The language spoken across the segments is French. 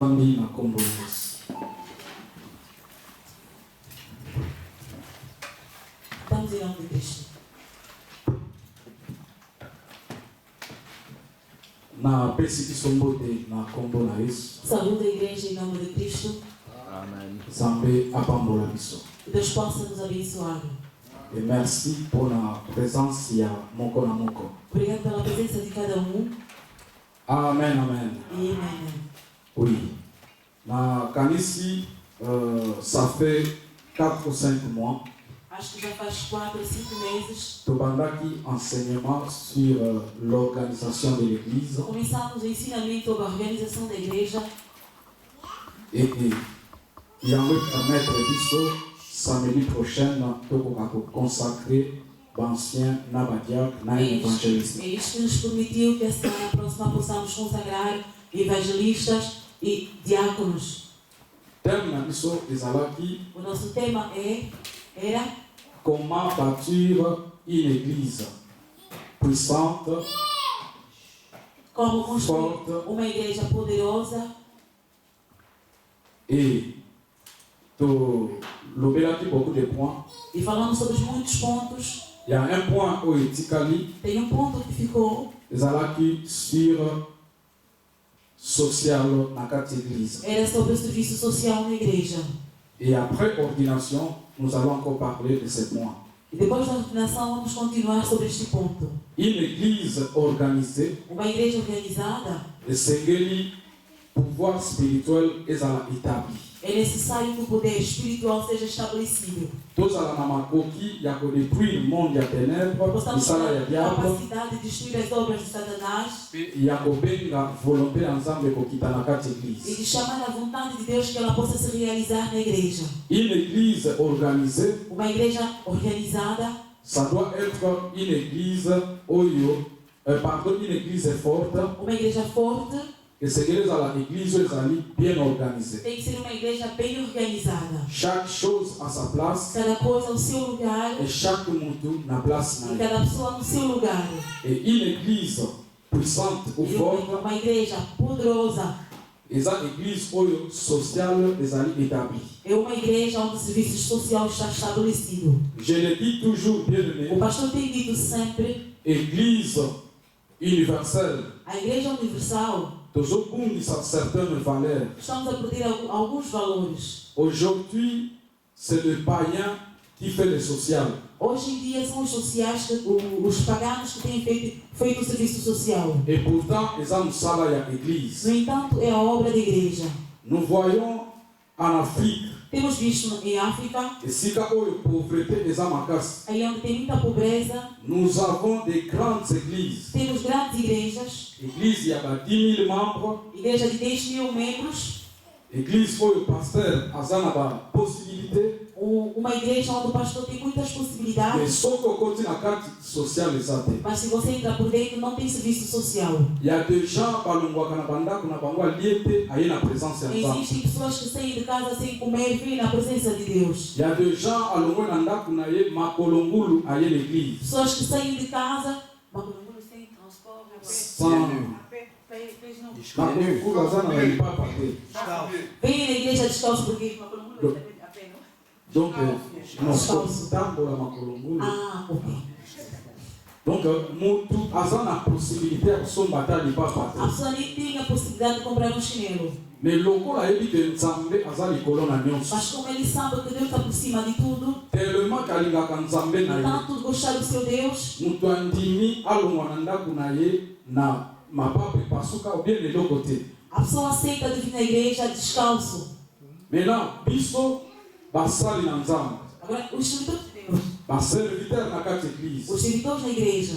Famille na kombo Yesu. Estamos em nome de Cristo. Na pesi biso mbote na kombo na Yesu. Saúde a igreja em nome de Cristo. Amen. Nzambe apambola biso. Que Deus possa nos abençoar. Et merci pour la présence ya moko na moko. Obrigado pela presença de cada um. Amen, amen. E amém. Oui. Na kanisi, ça fait 4 ou 5 mois. Acho que já faz 4 ou 5 meses. Tobandaki enseignement sur l'organisation de l'église. Começamos o ensinamento sobre a organização da igreja. Et il y a un permettre biso samedi prochain tokoka consacrer l'ancien nabadiak na évangéliste. É isto que nos permitiu que a semana próxima possamos consagrar evangelistas e diáconos. O nosso tema era comment bâtir une église puissante, como construir forte, uma igreja poderosa. Et l'obélati beaucoup de points. E falamos sobre muitos pontos. Il y a un point où etikali. Tem ponto que ficou. Ezalaki sur social na kati église. Era sobre o serviço social na igreja. Et après ordination, nous allons encore parler de ce point. E depois da ordinação vamos continuar sobre este ponto. Une église organisée. Uma igreja organizada. Esengeli pouvoir spirituel ezala établi. É necessário que o poder espiritual seja estabelecido. Todos ala na makoki ya ko détruire le monde ya ténèbres, isala ya diabo. Capacidade de destruir as obras de Satanás. Ya ko benga volonté ya Nzambe ko kita na kati église. E de chamar a vontade de Deus que ela possa se realizar na igreja. Une église organisée. Uma igreja organizada. Ça doit être une église une église forte. Uma igreja forte. Et c'est que l'église est bien organisée. Tem que ser uma igreja bem organizada. Chaque chose à sa place. Cada coisa ao seu lugar. Et chaque monde na place. E cada pessoa no seu lugar. Et une église puissante ou forte. Uma igreja poderosa. Essa église sociale est établie. É uma igreja onde o serviço social está estabelecido. Je le dis toujours bien aimé. O pastor tem dito sempre. Église universelle. A igreja universal. Certaines valeurs. Estamos a perder alguns valores. Aujourd'hui, c'est le païen qui fait le social. Hoje em dia são os sociais, os paganos que têm feito o serviço social. Et pourtant, ils ont ça à l'église. No entanto, é a obra da igreja. Nous voyons en Afrique. Temos visto em África. Aí onde tem muita pobreza. Nous avons des grandes églises. Temos grandes igrejas. Église, il y a 10 000 membres. Igreja de 10.000 membros. Église où le pasteur a une possibilité. Uma igreja onde o pastor tem muitas possibilidades. Mas se você entra por dentro, não tem serviço social. Existem pessoas que saem de casa sem comer e vêm na presença de Deus. Pessoas que saem de casa sem transporte. Vem na igreja descalço porque donc nós tambola makolongulu. Ok. Donc mutu azana possibilité de sombata lipa. A pessoa nem tem a possibilidade de comprar um chinelo. Mais lokola ebi que Nzambe azali kolona nyonso. Mas como ele sabe que Deus está por cima de tudo. Tellement kalingaka Nzambe na ye. Tanto gostar do seu Deus. Mutu andimi alongwa na ndaku na ye na mapape pasuka ou bien eloko te. A pessoa aceita de vir na igreja descalço. Maintenant biso basali na Nzambe. Agora os servidores de Deus. Serviteur na kati église. Os servidores na igreja.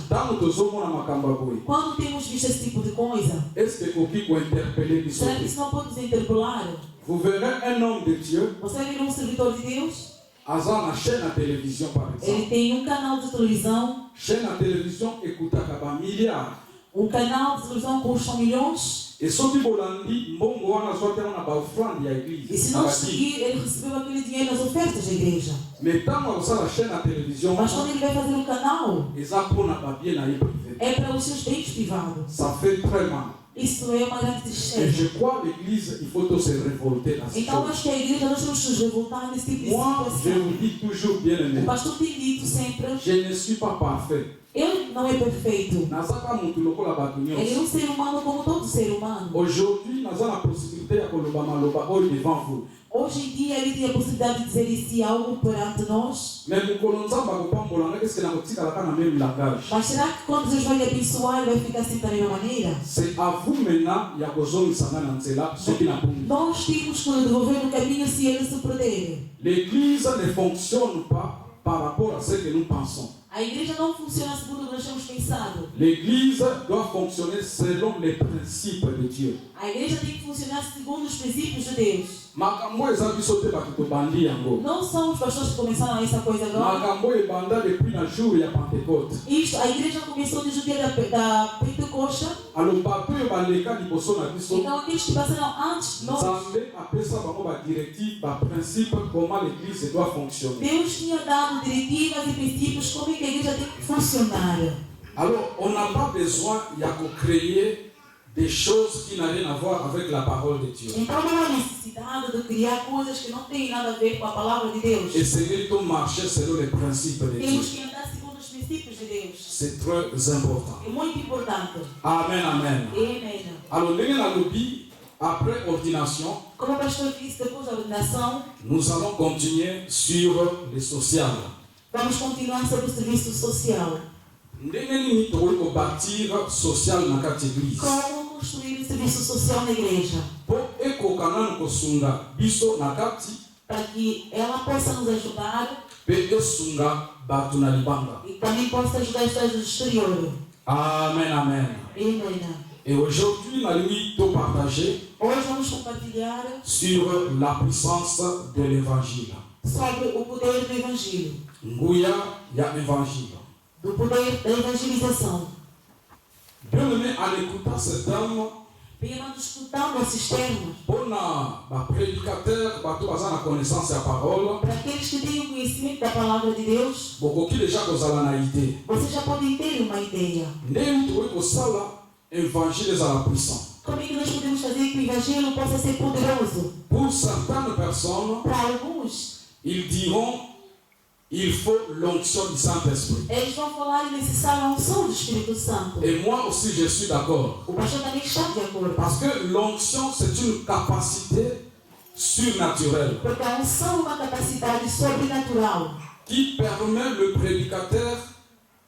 Quando temos visto esse tipo de coisa. Est-ce que coquille peut interpeller isso? Será que isso não pode nos interpelar? Vous verrez un homme de Dieu. Você vai ver um servidor de Deus. Azar na chaîne à télévision par exemple. Ele tem canal de televisão. Chaîne à télévision écoute à milliards. Canal de televisão custa milhões. E se bolandi mbongo wana zote wana ba offrande ya église. E se não seguir, ele recebeu aquele dinheiro nas ofertas da igreja. Mais tant que la chaîne à télévision. Mas quando ele vai fazer canal. Exactement na babie na privé. É para os seus bens privados. Ça fait très mal. Isso é uma grande Et tristeza. je crois l'Église, il faut tous se révolter à cette Então chose. acho que a igreja nós temos que nos revoltar nesse tipo de Moi, je situação. vous dis toujours, bien O aimé, pastor tem dito sempre, je ne suis pas parfait. ele não é perfeito. Nazaka mutu lokola bato Ele é nyonso. um ser humano como todo ser humano. Aujourd'hui, naza la possibilité ya koloba maloba oyo devant vous. Hoje em dia ele tem a possibilidade de dizer isso algo perante nós. Mais mokolo nzambe akopambola nga qu'est-ce que nakotikalaka na même langage. Mas será que quando Deus vai lhe abençoar, ele vai ficar sempre da mesma maneira? C'est à vous maintenant ya kozongisa nga na nzela soki napungi. Nós temos que devolver no caminho se ele se perder. L'Église ne fonctionne pas par rapport à ce que nous pensons. A igreja não funciona segundo o que nós temos pensado. L'Église doit fonctionner selon les principes de Dieu. A igreja tem que funcionar segundo os princípios de Deus. Makambo eza biso te bato tobandi yango. Não são os pastores que começaram essa coisa agora. Makambo ebanda depuis na jour ya Pentecôte. Isto, a igreja começou desde o dia da Pentecoste. Alors bato oyo baleka liboso na biso, Então aqueles que passaram antes de nós, Nzambe apesa bango badirective, baprincipe comment l'Église doit fonctionner. Deus tinha dado diretivas e princípios como é que a igreja tem que funcionar. Alors on n'a pas besoin ya créer des choses qui n'ont rien à voir avec la parole de Dieu. Então não há necessidade de criar coisas que não têm nada a ver com a palavra de Deus. Essayer de marcher selon les principes de Dieu. Temos que andar segundo os princípios de Deus. C'est très important. É muito importante. Amen, amen. Amém. Alors, ndenge nalobi, après ordination, Como o pastor disse, depois da ordenação, nous allons continuer sur le social. vamos continuar sobre o serviço social. Ndenge nini tokoki kobâtir social na kati ya église. Como construir o serviço social na igreja? Po ekoka nanu kosunga biso na kati Para que ela possa nos ajudar pe esunga bato na libanga. e também possa ajudar as pessoas do exterior. Amen, amen. Amém. Et aujourd'hui, nalingi to partager Hoje vamos compartilhar sur la puissance de l'évangile. sobre o poder do evangelho, Nguya ya évangile. do poder da evangelização. Bien aimé, en écoutant ce terme, Bem, nós escutando esses termos, pour na prédicateur, bato baza na connaissance ya parole, para aqueles que têm o conhecimento da palavra de Deus, bokoki déjà kozala na idée. vocês já podem ter uma ideia. Ndenge tokoki kosala évangile ezala puissant. Como é que nós podemos fazer que o evangelho possa ser poderoso? Pour certaines personnes, Para alguns, ils diront il faut l'onction du Saint-Esprit. eles vão falar necessário a unção do Espírito Santo. Et moi aussi je suis d'accord. O pastor também está de acordo. Parce que l'onction c'est une capacité surnaturelle Porque a unção é uma capacidade sobrenatural qui permet le prédicateur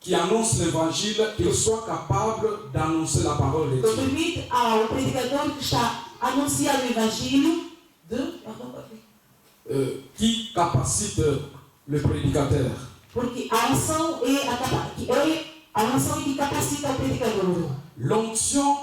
qui annonce l'évangile qu'il soit capable d'annoncer la parole de que Dieu. permite ao predicador que está a anunciar o evangelho Qui capacite le prédicateur. porque a unção a unção que capacita o predicador. L'onction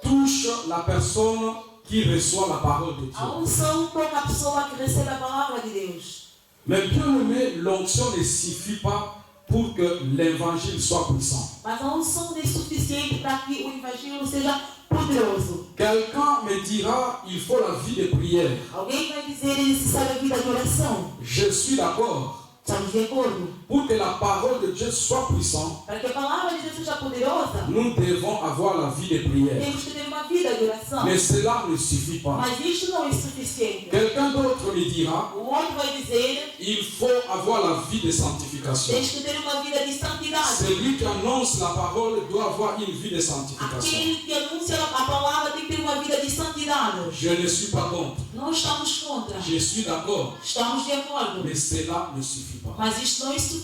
touche la personne qui reçoit la parole de A Dieu. unção toca a pessoa que recebe a palavra de Deus. Mais bien aimé, l'onction ne suffit pas pour que l'évangile soit puissant. Mas a unção não é suficiente para que o evangelho seja poderoso. Quelqu'un me dira il faut la vie de prière. Alguém vai dizer é necessário a vida de oração. Je suis d'accord. Estamos de acordo? Pour que la parole de Dieu soit puissante, Para que a palavra de Deus seja poderosa, nous devons avoir la vie de prière. temos que ter uma vida de oração. Mais cela ne suffit pas. Mas isto não é suficiente. Quelqu'un d'autre me dira O outro vai dizer, il faut avoir la vie de sanctification. tens que ter uma vida de santidade. Celui qui annonce la parole doit avoir une vie de sanctification. Aquele que anuncia a palavra tem que ter uma vida de santidade. Je ne suis pas contre. Não estamos contra. Je suis d'accord. Estamos de acordo. Mais cela ne suffit pas. Mas isto não é suficiente.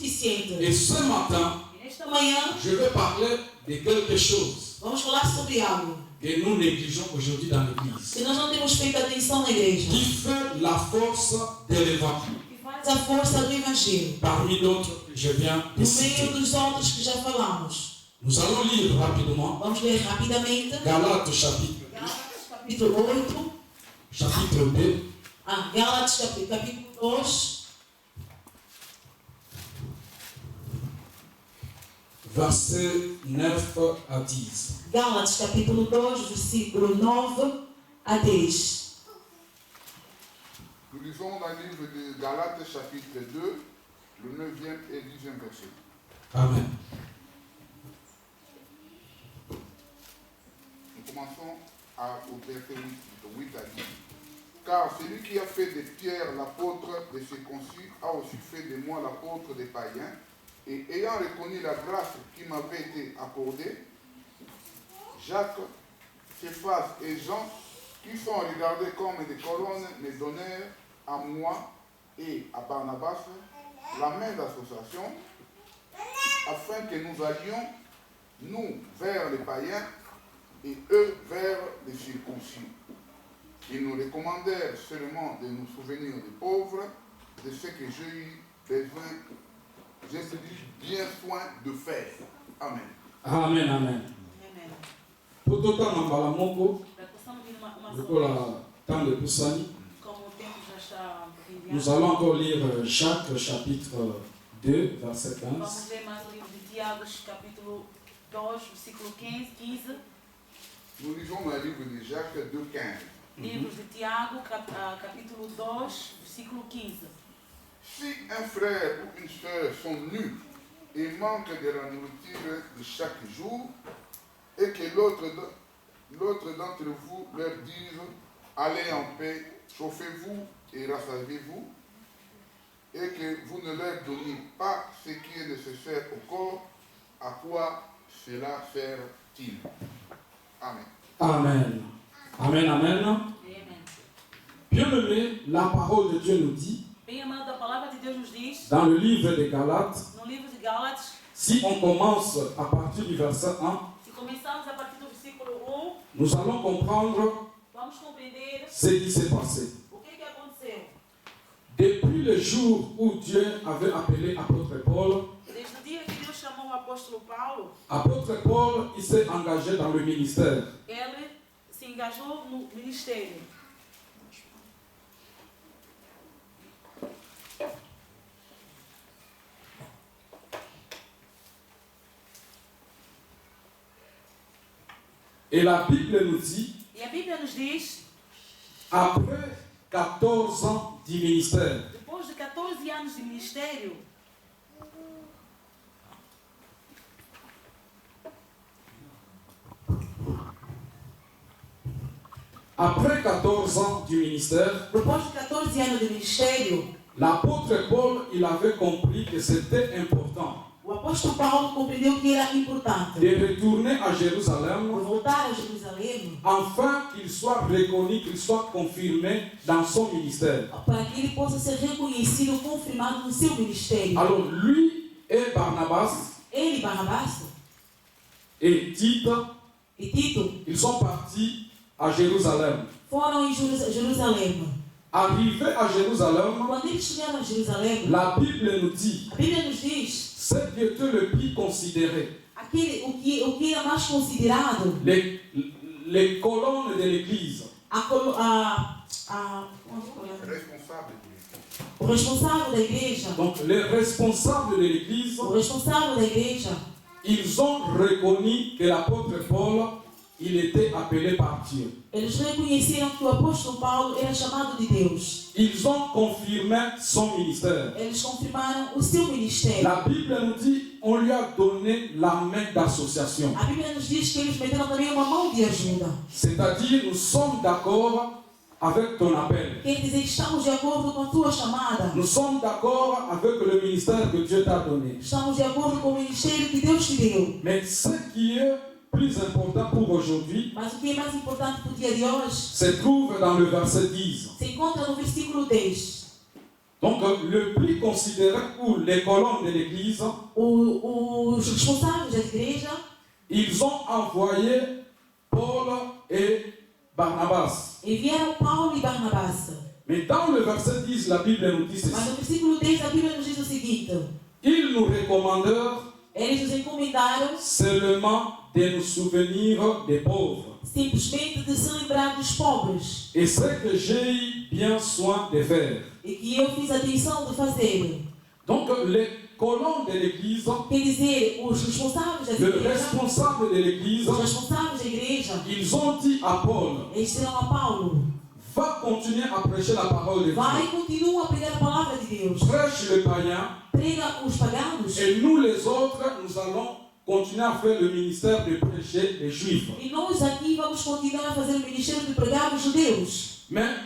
Et ce matin, Esta manhã, je vais parler de quelque chose vamos falar sobre algo que nous négligeons aujourd'hui dans l'Église, que nós não temos feito atenção na igreja. qui fait la force de l'évangile. Que faz a força do evangelho. Parmi d'autres que je viens de No citer. meio dos outros que já falamos. Nous allons lire rapidement Vamos ler rapidamente. Galates chapitre Capítulo 8. 2, Gálatas capítulo 2. versets 9 à 10. Gálatas capítulo 2, versículo 9 a 10. Nous lisons dans le livre de Galates chapitre 2, le 9e et 10e verset. Amen. Nous commençons au verset 8 à 10. Car celui qui a fait de Pierre l'apôtre des circoncis a aussi fait de moi l'apôtre des païens. Et ayant reconnu la grâce qui m'avait été accordée, Jacques, Céphas et Jean, qui sont regardés comme des colonnes, me donnèrent à moi et à Barnabas la main d'association, afin que nous allions, nous, vers les païens et eux vers les circoncis. Ils nous recommandèrent seulement de nous souvenir des pauvres, de ce que j'ai eu besoin, j'ai bien soin de faire. Amen. Amen, amen. Amen. Potota nambala moko, Para que possamos vir uma lokola temps de Poussani, como o tempo já está enviado. nous allons encore lire Jacques chapitre 2, verset 15. Vamos ler mais o livro de Tiago, capítulo 2, versículo 15. Nous lisons le livre de Jacques 2,15. Livros de Tiago, capítulo 2, versículo 15. Si un frère ou une sœur sont nus et manquent de la nourriture de chaque jour, et que l'autre d'entre vous leur dise « Allez en paix, chauffez-vous et rassasiez-vous », et que vous ne leur donniez pas ce qui est nécessaire au corps, à quoi cela sert-il? Amen. Amen. Amen, amen. Amém. Bien-aimé, la parole de Dieu nous dit, Bem amado, a palavra de Deus nos diz, dans le livre des Galates, no livro de Gálatas, si on commence à partir du verset 1, se começarmos a partir do versículo 1, nous allons comprendre vamos compreender ce qui s'est passé. o que aconteceu. Depuis le jour où Dieu avait appelé apôtre Paul, Desde o dia que Deus chamou o apóstolo Paulo, apôtre Paul, il s'est engagé dans le ministère. ele se engajou no ministério. Et la Bible nous dit, E a Bíblia nos diz, après 14 ans du ministère, depois de 14 anos de ministério, après 14 ans du ministère, depois de 14 anos de ministério, l'apôtre Paul, il avait compris que c'était important o apóstolo Paulo compreendeu que era importante de retourner à de Jérusalem voltar a Jerusalém afin qu'il soit reconnu, qu'il soit confirmé dans son ministère. para que ele possa ser reconhecido, confirmado no seu ministério. Alors lui et Barnabas Ele, Barnabás et Tite, e Tito ils sont partis à Jérusalem. foram em Jerusalém. Arrivés à Jérusalem, Quando eles chegaram a Jerusalém, la Bible nous dit, a Bíblia nos diz ce qui était le plus considéré, o que era mais considerado les colonnes de l'église, Responsable de l'Église. o responsável da igreja, donc les responsables de l'église, o responsável da igreja, ils ont reconnu que l'apôtre Paul, il était appelé par Dieu. eles reconheceram que o apóstolo Paulo era chamado de Deus. Ils ont confirmé son ministère. Eles confirmaram o seu ministério. La Bible nous dit, on lui a donné la main d'association. A Bíblia nos diz que eles meteram também uma mão de ajuda. C'est-à-dire, nous sommes d'accord avec ton appel. Quer dizer, estamos de acordo com a tua chamada. Nous sommes d'accord avec le ministère que Dieu t'a donné. Estamos de acordo com o ministério que Deus te deu. Mais ce qui est plus important pour aujourd'hui Mas o que é mais importante para o dia de hoje se trouve dans le verset 10. se encontra no versículo 10. Donc, le plus considéré ou les colonnes de l'église, Os responsáveis da igreja, ils ont envoyé Paul et Barnabas. enviaram Paulo e Barnabás. Mais dans le verset 10, la Bible nous dit Mas ceci. no versículo 10 a Bíblia nos diz o seguinte: Ils nous recommandèrent eles nos encomendaram seulement de nous souvenir des pauvres. simplesmente de se lembrar dos pobres. Et ce que j'ai eu bien soin de faire. E que eu fiz atenção de fazer. Donc, les colonnes de l'église, Quer dizer, os responsáveis da le igreja, responsable de l'église, os responsáveis da igreja, ils ont dit à Paul, eles disseram a Paulo: va continuer à prêcher la parole de vai e Dieu. continua a pregar a palavra de Deus. Prêche le païen, Prega os paganos. et nous les autres, nous allons continuer à faire le ministère de prêcher les juifs. E nós aqui aqui vamos continuar a fazer o ministério de pregar os judeus. Mais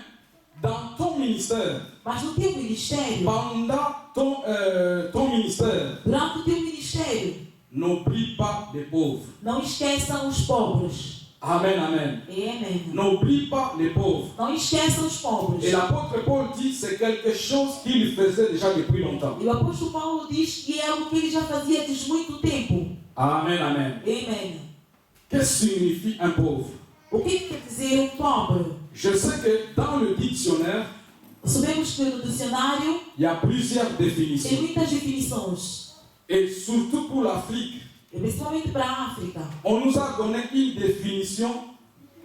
dans ton ministère, Mas no teu ministério, pendant ton ministère, durante o teu ministério, n'oublie pas les pauvres. não esqueçam os pobres. Amen, amen. Amém. N'oublie pas les pauvres. Não esqueçam os pobres. Et l'apôtre Paul dit c'est quelque chose qu'il faisait déjà depuis longtemps. E o apóstolo Paulo diz que é algo que ele já fazia desde muito tempo. Amen, amen. Amém. Qu'est-ce que signifie un pauvre? O que quer dizer um pobre? Je sais que dans le dictionnaire, Sabemos que no dicionário il y a plusieurs tem définitions. muitas definições. Et surtout pour l'Afrique, E principalmente para a África. on nous a donné une définition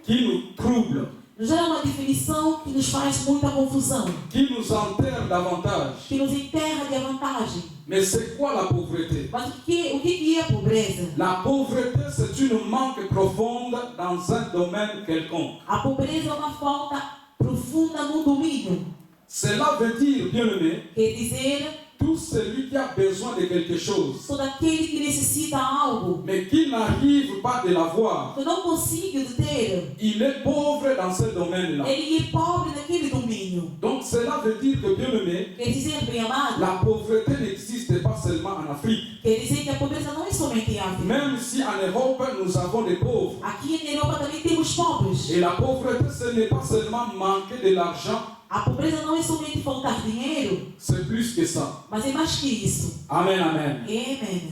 qui nous trouble, Nos gera uma definição que nos faz muita confusão. qui nous enterre davantage. Que nos enterra de vantagem. Mais c'est quoi la pauvreté? Mas o que é a pobreza? La pauvreté, c'est une manque profonde dans un domaine quelconque. A pobreza é uma falta profunda no domínio. Cela veut dire, bien-aimé, Quer dizer, tout celui qui a besoin de quelque chose, todo aquele que necessita algo, mais qui n'arrive pas de l'avoir, que não consiga de ter, il est pauvre dans ce domaine-là. ele é pobre naquele domínio. Donc cela veut dire que, bien-aimé, Quer dizer, bem amado, la pauvreté n'existe pas seulement en Afrique. quer dizer que a pobreza não é somente em África. Même si en Europe, nous avons des pauvres. Aqui na Europa também temos pobres. Et la pauvreté, ce n'est pas seulement manquer de l'argent, A pobreza não é somente faltar dinheiro, c'est plus que ça. mas é mais que isso. Amen, amen. Amém.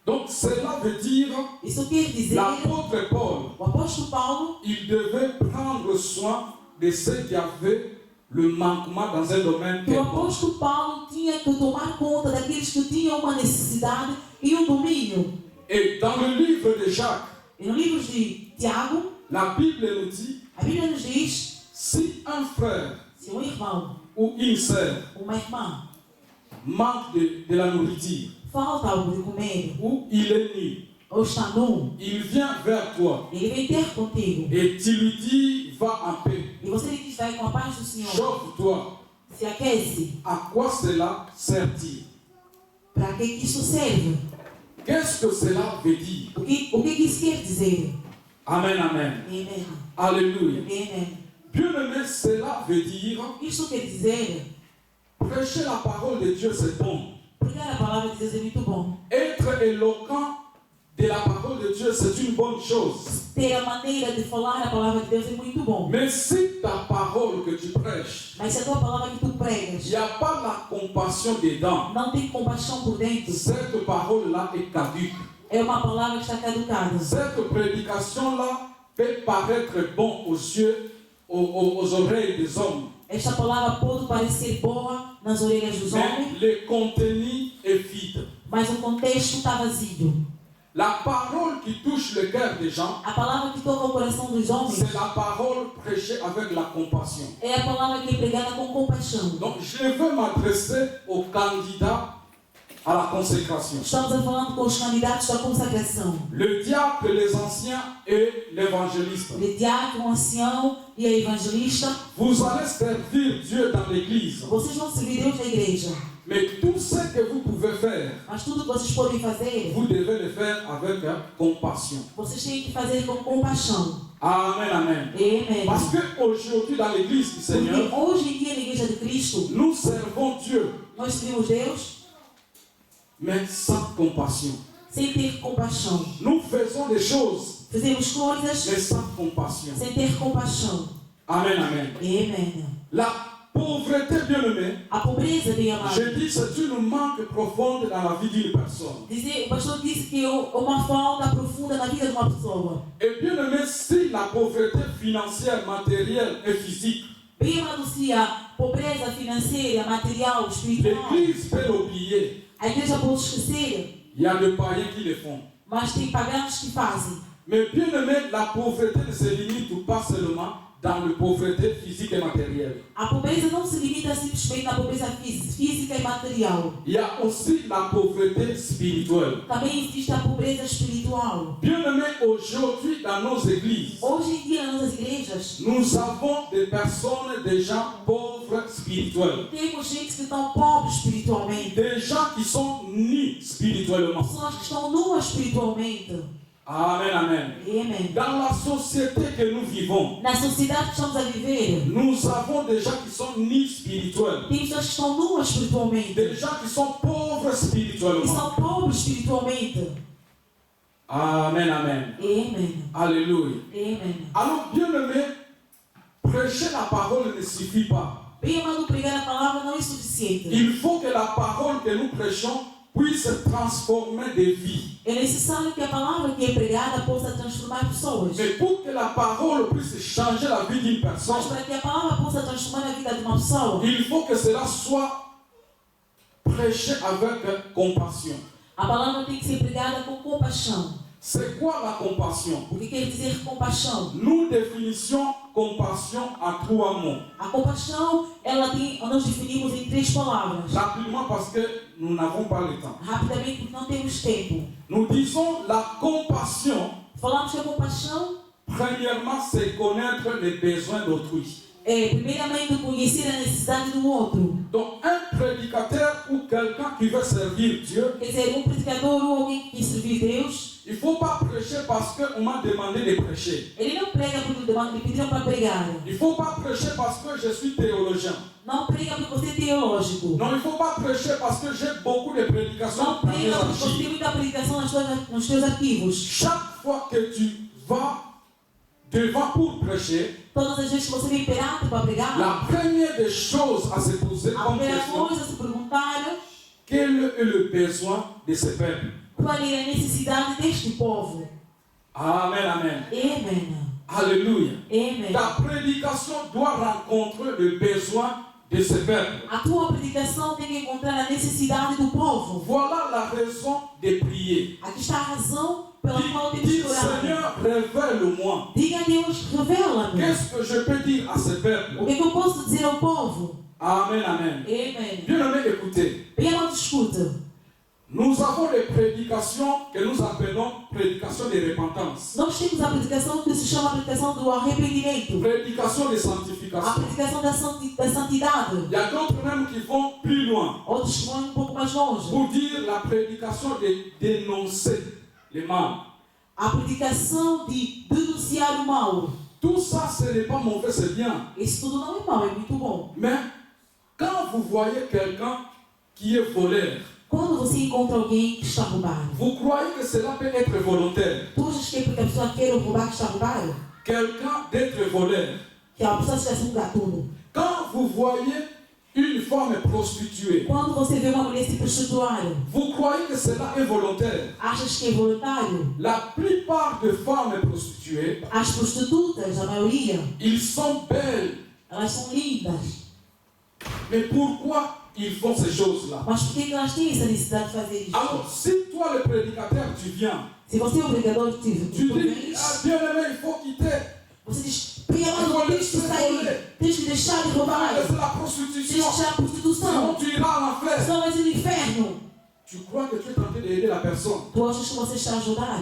Donc cela veut dire, Isso quer dizer, l'apôtre Paul, o apóstolo Paulo, il devait prendre soin de ceux qui avaient le manquement dans un domaine o quelconque. apóstolo Paulo tinha que tomar conta daqueles que tinham uma necessidade e um domínio. Et dans le livre de Jacques, E no livro de Tiago, la Bible nous dit, a Bíblia nos diz, si un frère se um irmão, ou une sœur uma irmã, manque de la nourriture, falta algo de comer, ou il est nu, ou está nu, il vient vers toi ele vem ter contigo. et tu lui dis, va en paix, E você lhe diz, vai com a paz do Senhor, chauffe-toi. se aquece. À quoi cela sert-il? Para que isso serve? Qu'est-ce que cela veut dire? O que isso quer dizer? Amen, amen. Amém. Alléluia. Amém. Bien-aimé, cela veut dire, Isto quer dizer, prêcher la parole de Dieu, c'est bon. pregar a palavra de Deus é muito bom. Être éloquent de la parole de Dieu, c'est une bonne chose. Ter a maneira de falar a palavra de Deus é muito bom. Mais si ta parole que tu prêches, Mas se a tua palavra que tu il pregas n'y a pas la compassion dedans, não tem compaixão por dentro, cette parole-là est caduque. é uma palavra que está caducada. Cette prédication-là peut paraître bon aux yeux, aux oreilles des hommes. Esta palavra pode parecer boa nas orelhas dos Mais homens, le contenu est vide. mas o contexto está vazio. La parole qui touche le cœur des gens, A palavra que toca o coração dos homens c'est la parole prêchée avec la compassion. é a palavra que é pregada com compaixão. Donc je veux m'adresser aux candidats à la consécration. Estamos a falar com os candidatos da consagração. Le diacre, les anciens et l'évangéliste. O diácono, o ancião e a evangelista. Vous allez servir Dieu dans l'église. Vocês vão servir Deus na igreja. Mais tout ce que vous pouvez faire, Mas tudo que vocês podem fazer, vous devez le faire avec compassion. vocês têm que fazer com compaixão. Amen, amen. Amém. Parce qu'aujourd'hui dans l'église du Porque Seigneur, hoje em dia na igreja de Cristo, nous servons Dieu, nós servimos Deus mais sans compassion. sem ter compaixão. Nous faisons des choses, Fazemos coisas mais sans compassion. sem ter compaixão. Amen, amen. Amém. La pauvreté, bien-aimée, A pobreza, bem amado. je dis, c'est une manque profonde dans la vie d'une personne. O pastor disse que é uma falta profunda na vida de uma pessoa. Et bien-aimé, si la pauvreté financière, matérielle et physique, Bem amado, se a pobreza financeira, material, espiritual, l'Église peut l'oublier. a igreja pode esquecer, Il y a des païens qui le font. mas tem pagãos que fazem. Mais bien-aimé, la pauvreté ne se limite pas seulement dans la pauvreté physique et matérielle. A pobreza não se limita simplesmente na pobreza física e material. Il y a aussi la pauvreté spirituelle. Também existe a pobreza espiritual. Bien-aimé, aujourd'hui dans nos églises, Hoje em dia, nas nossas igrejas, nous avons des personnes, des gens pauvres spirituels. temos gente que estão pobres espiritualmente. Des gens qui sont nus spirituellement. Pessoas que estão nuas espiritualmente. Amen, amen. Amen. Dans la société que nous vivons, Na sociedade que estamos a viver, nous avons des gens qui sont ni spirituels, tem pessoas que estão nuas espiritualmente, des gens qui sont pauvres que spirituellement. são pobres espiritualmente. Amen, amen. Amen. Alléluia. Amen. Alors, bien aimé, prêcher la parole ne suffit pas. Bem amado, pregar a palavra não é suficiente. Il faut que la parole que nous prêchons puisse transformer des vies. É necessário que a palavra que é pregada possa transformar pessoas. Mais pour que la parole puisse changer la vie d'une Mas personne, para que a palavra possa transformar a vida de uma pessoa, il faut que cela soit prêché avec compassion. a palavra tem que ser pregada com compaixão. C'est quoi la compassion? O que quer dizer compaixão? Nous définissons compassion en 3 mots. A compaixão, nós definimos em 3 palavras. Rapidement parce que nous n'avons pas le temps. Rapidamente, porque não temos tempo. Nous disons la compassion, Falamos que a compaixão premièrement, c'est connaître les besoins d'autrui. é, primeiramente, conhecer a necessidade do outro. Donc, un prédicateur ou quelqu'un qui veut servir Dieu, Quer dizer, predicador ou alguém que serve Deus, il ne faut pas prêcher parce qu'on m'a demandé de prêcher. ele não prega porque lhe pediram para pregar. Il ne faut pas prêcher parce que je suis théologien. Não prega porque você é teológico. Non, il ne faut pas prêcher parce que j'ai beaucoup de prédications Não dans mes prega porque você tem archives. muita predicação nos teus arquivos. Chaque fois que tu vas devant pour prêcher, Todas as vezes que você vem perante para pregar, la première des choses à se poser a comme primeira question, coisa a se perguntar quel est le besoin de ce peuple? qual é a necessidade deste povo. Amen, amen. Amen. Alléluia. Amen. Ta prédication doit rencontrer le besoin de ce peuple. A tua predicação tem que encontrar a necessidade do povo. Voilà la raison de prier. Aqui está a razão pela qual temos Dis, que orar. Seigneur, révèle-moi. Diga a Deus, revela-me. Qu'est-ce que je peux dire à ce peuple? O que é que eu posso dizer ao povo? Amen, amen. Amen. Bien-aimé, écoutez. Bem, amado, escuta. Nous avons des prédications que nous appelons prédications de repentance, Nós temos a predicação que se chama a predicação do arrependimento. prédications de A sanctification. predicação da santidade. Il y a d'autres même qui vont plus loin Outros que vão um pouco mais longe. pour dire la prédication de dénoncer le mal. A predicação de denunciar o mal. Tout ça, ce n'est pas mauvais, c'est bien. Isso tudo não é mal, é muito bom. Mais quand vous voyez quelqu'un qui est voleur, Quando você encontra alguém que está roubando, vous croyez que cela peut être volontaire? tu achas que é porque a pessoa quer roubar que está roubando? Quelqu'un d'être voleur. Que a pessoa está sendo gatuno. Quand vous voyez une femme prostituée, Quando você vê uma mulher se prostituir, vous croyez que cela est volontaire? achas que é voluntário? La plupart des femmes prostituées, As prostitutas, a maioria, ils sont belles. elas são lindas. Mais pourquoi ils font ces choses-là? Mas por que elas têm essa necessidade de fazer isso? Alors, si toi, le prédicateur, tu viens, Se você é o pregador que tu tu dis, vens, ah, bien-aimé, il faut quitter. você diz, pelo tens que sair, tens que deixar de roubar, C'est la tens que prostitution. deixar a prostituição, Sinon, tu iras à l'enfer. senão vai ser no inferno. Tu crois que tu es en train d'aider la personne. Tu achas que você está a ajudar?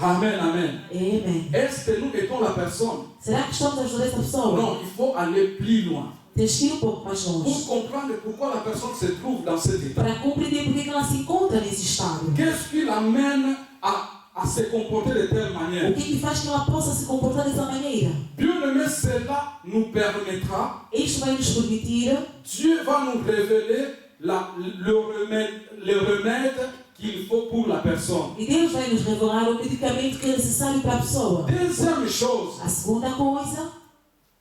Amen, amen. Amen. Est-ce que nous aidons la personne? Será que estamos a ajudar essa pessoa? Non, il faut aller plus loin. Tens que ir um pouco mais Pour longe. comprendre pourquoi la personne se trouve dans cet état. Para compreender por que ela se encontra nesse estado. Qu'est-ce qui l'amène à se comporter de telle O manière? que faz que ela possa se comportar dessa maneira? Bien-aimé, cela nous permettra, Isto vai nos permitir, Dieu va nous révéler le remède qu'il faut pour la personne. e Deus vai nos revelar o medicamento que é necessário para a pessoa. Deuxième chose, A segunda coisa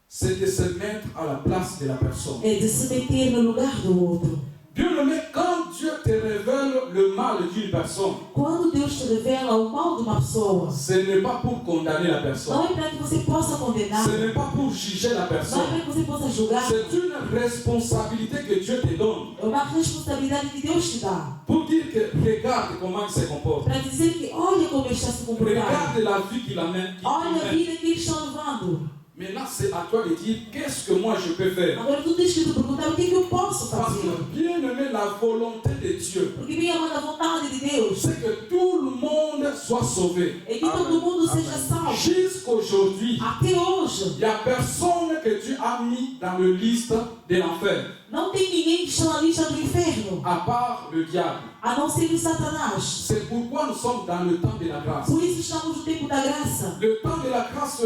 c'est de se mettre à la place de la personne. é de se meter no lugar do outro. Bien-aimé, quand Dieu te révèle le mal d'une personne, Quando Deus te revela o mal de uma pessoa, ce n'est pas pour condamner la personne. não é para que você possa condenar, Ce n'est pas pour juger la não é personne. para que você possa julgar, C'est une responsabilité que Dieu te donne é uma responsabilidade que Deus te dá. pour dire que regarde comment il se comporte. Para dizer que olha como ele está se comportando, Regarde la vie qu'il amène. olha a vida que ele está levando. Maintenant, c'est à toi de dire qu'est-ce que moi je peux faire. Agora tu tens que te perguntar o que é que eu posso Parce fazer. que bien aimé, la volonté de Dieu, Porque minha mãe, a vontade de Deus c'est que tout le monde soit sauvé. é que todo mundo seja salvo. Jusqu'aujourd'hui, Até hoje, il n'y a personne que Dieu a mis dans la liste de l'enfer, não tem ninguém que está na lista do inferno, à part le diable. a não ser o Satanás. C'est pourquoi nous sommes dans le temps de la grâce. Por isso estamos no tempo da graça. Le temps de la grâce,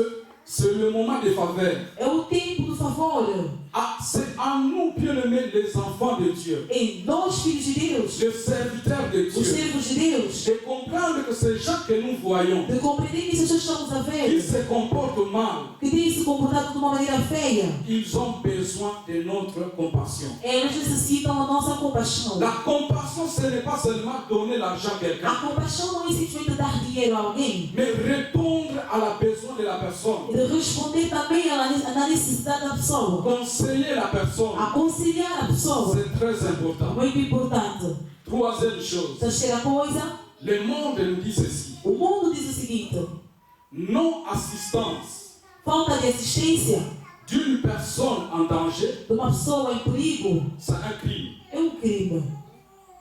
c'est le moment de faveur. É o tempo do favor. Ah, c'est à nous, bien-aimés, les enfants de Dieu, Em nós, filhos de Deus, les serviteurs de os Dieu, servos de Deus, de comprendre que ces gens que nous voyons, de compreender que esses estamos a qui ver, se comportent mal, que têm se comportado de uma maneira feia, ils ont besoin de notre compassion. elas necessitam a nossa compaixão. La compassion, ce n'est pas seulement donner l'argent à A quelqu'un, compaixão não é simplesmente dar dinheiro a alguém, mais répondre à la besoin de la personne, é de responder também à necessidade da pessoa, conseiller la personne. aconselhar a pessoa. C'est très important. Muito importante. Troisième chose, Terceira coisa, le monde nous dit ceci. o mundo diz o seguinte: Non-assistance falta de assistência d'une personne en danger, de uma pessoa em perigo c'est un crime. é um crime.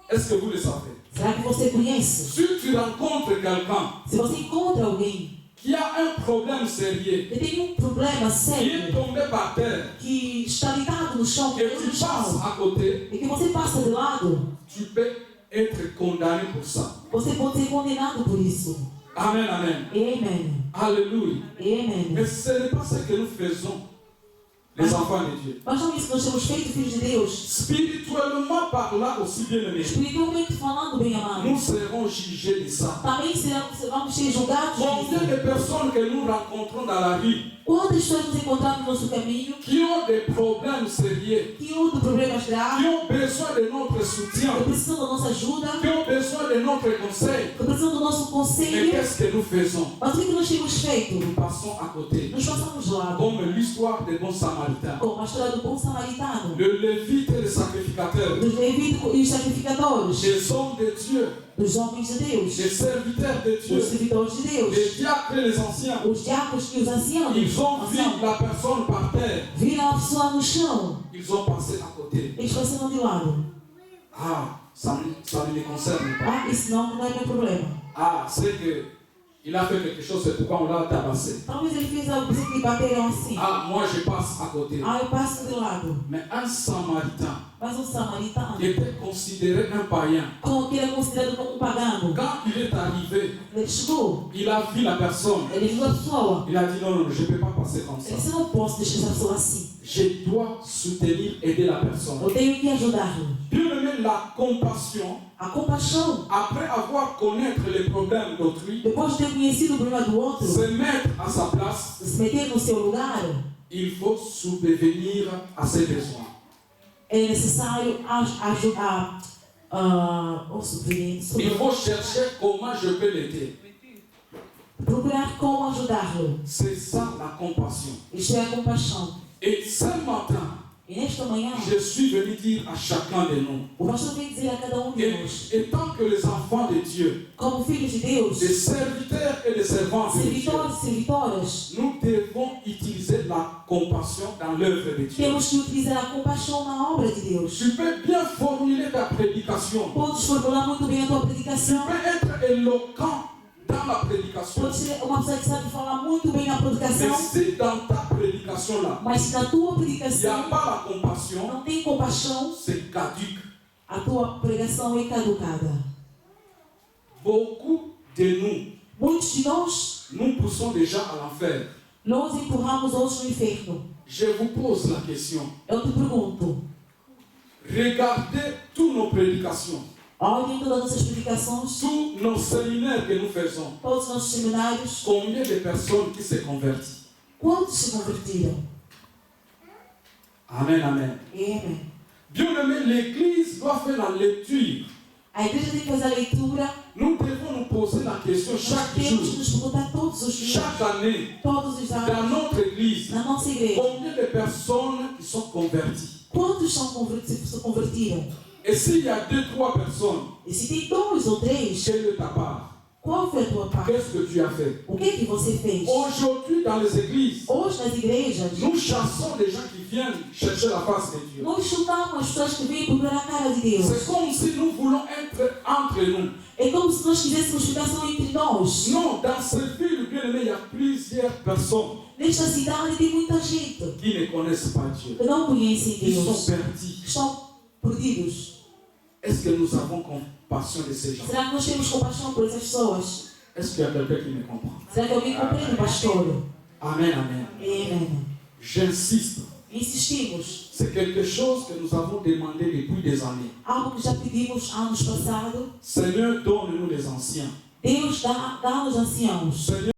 Est-ce que vous le savez? Será que você conhece? Si tu rencontres quelqu'un Se você encontra alguém qui a un problème sérieux, que tem problema qui est sério, tombé par terre, que está deitado no chão, et preso tu no passes chão, à côté, e que você passa de lado, tu peux être condamné pour ça. você pode ser condenado por isso. Amen, amen. Amen. Alléluia. Amen. Mais ce n'est pas ce que nous faisons, les enfants de Dieu. Mas não é isso que nós temos feito, filhos de Deus. Spirituellement parlant aussi bien aimés, Espiritualmente falando, bem nous amados, serons jugés de ça. também vamos ser julgados Combien disso. de personnes que nous rencontrons dans la rue Quantas pessoas nos encontramos no nosso caminho qui ont des problèmes sérieux, que outros problemas qui graves, ont besoin de notre soutien, que precisam da nossa ajuda, qui ont besoin de notre conseil. que precisam do nosso Mais conselho. qu'est-ce que nous faisons? Mas o que nós temos feito? Nous passons à côté. Nós passamos de lado. Comme l'histoire des bons samaritains. Como a história do bom samaritano, Le lévite et le sacrificateur. dos levíticos e os sacrificadores, Des hommes de Dieu. dos homens de Deus, Des serviteurs de Dieu. os servidores de Deus, Les diacres et les anciens. os diáconos e os anciãos. Ils ont vu la personne par terre. Viram a pessoa no chão, Ils ont passé à côté. eles passaram de lado. Ah, ça ne me concerne pas. Ah, isso não é meu problema. Ah, c'est que il a fait quelque chose, c'est pourquoi on l'a tabassé. Talvez ele fez algo que bateram assim. Ah, moi je passe à côté. Ah, eu passo de lado. Mais un samaritain Mas um samaritano, était considéré un païen. que ele é considerado como um pagano, Quand il est arrivé, ele chegou, il a vu la personne. ele viu a pessoa. Il a dit non, non, je ne peux pas passer comme ça. Ele disse: não posso deixar essa pessoa assim. Je dois soutenir, aider la personne. Eu tenho que ajudá-lo. Bien-aimé, la compassion, A compaixão, après avoir connaître les problèmes d'autrui, depois de ter conhecido o problema do outro, se mettre à sa place, se meter no seu lugar, il faut subvenir à ses besoins. é necessário ajudar. Il faut chercher comment je peux l'aider. Procurar como ajudá-lo. C'est ça la compassion. Isto é a compaixão. Et ce matin, E nesta manhã, je suis venu dire à chacun de nous, o pastor vem dizer a cada de nós, étant que les enfants de Dieu, como filhos de Deus, les serviteurs et les servants de Dieu, servidores e servitoras, nous devons utiliser la compassion dans l'œuvre de Dieu. temos que utilizar a compaixão na obra de Deus. Tu peux bien formuler ta prédication. Podes formular muito bem a tua Tu predicação. peux être éloquent dans la prédication. Podes ser uma pessoa que sabe falar muito bem na Mais predicação. si dans ta prédication là, Mas se na tua il n'y a predicação pas la compassion, não tem compaixão, c'est caduque. a tua pregação é caducada. Beaucoup de nous, Muitos de nós, nous poussons déjà à l'enfer. nós empurramos outros no inferno. Je vous pose la question. Eu te pergunto, Regardez toutes nos prédications, olhem todas as nossas predicações, tous nos séminaires que nous faisons. todos os nossos seminários, Combien de personnes qui se convertissent? quantos se convertiram? Amen, amen. Amém. Bien-aimé, l'Église doit faire la lecture. A igreja tem que fazer a leitura. Nous devons nous poser la question Nós chaque temos que jour, nos perguntar todos os dias, chaque année, todos os dans anos, notre Église. na nossa igreja. Combien de personnes qui sont converties? Quantos se convertiram? Et s'il y a 2-3 personnes, E se tem 2 ou 3, quelle est ta part? Qual foi a tua parte? Qu'est-ce que tu as fait? O que é que você fez? Aujourd'hui, dans les églises, Hoje nas igrejas, nous chassons les gens qui viennent chercher la face de Dieu. nós chutamos as pessoas que vêm procurar a cara de Deus. C'est comme si nous voulons être entre nous. É como se nós quiséssemos ficar só entre nós. Non, dans cette ville, bien aimé, il y a plusieurs personnes Nesta cidade tem muita gente qui ne connaissent pas Dieu. que não conhecem Ils Deus, sont perdus. que estão perdidos. Est-ce que nous avons compassion de ces gens? Será que nós temos compaixão por essas pessoas? Est-ce qu'il y a quelqu'un qui me comprend? Será que alguém compreende, pastor? Amen, amen. Amém. J'insiste. Insistimos. C'est quelque chose que nous avons demandé depuis des années. Algo que já pedimos anos passados. Seigneur, donne-nous les anciens. Deus dá aos anciãos. Seigneur,